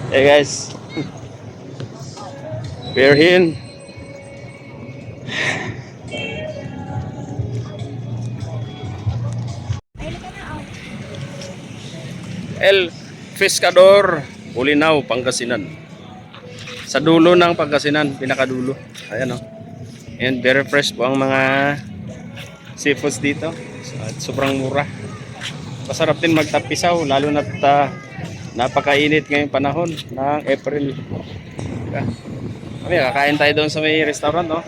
Hey guys, we're here in El Pescador, Bulinaw, Pangasinan. Sa dulo ng Pangasinan, pinakadulo. Ayan oh. And very fresh po ang mga seafoods dito. At sobrang mura. Masarap din magtapisaw, lalo na napakainit ngayong panahon ng April. Kami, kakain tayo doon sa may restaurant, no?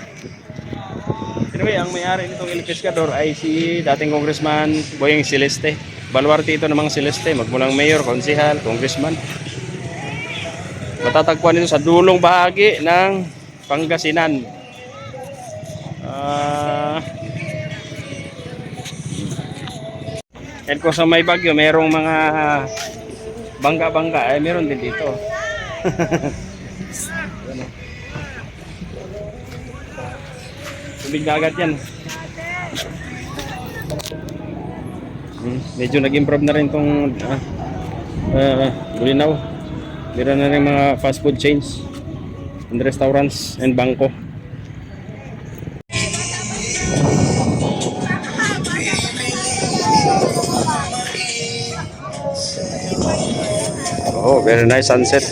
Anyway, ang may-ari nitong El Pescador ay si dating Congressman Boyeng Celeste. Baluarte ito namang Celeste, magmulang mayor, konsehal, congressman. Matatagpuan nito sa dulong bahagi ng Pangasinan. And kung sa may Bagyo, merong mga bangga-bangga, ay meron din dito. Tubig dagat yan. Medyo nag-improve na rin itong Bulinaw. Meron na rin mga fast food chains and restaurants and bangko. Oh, very nice sunset.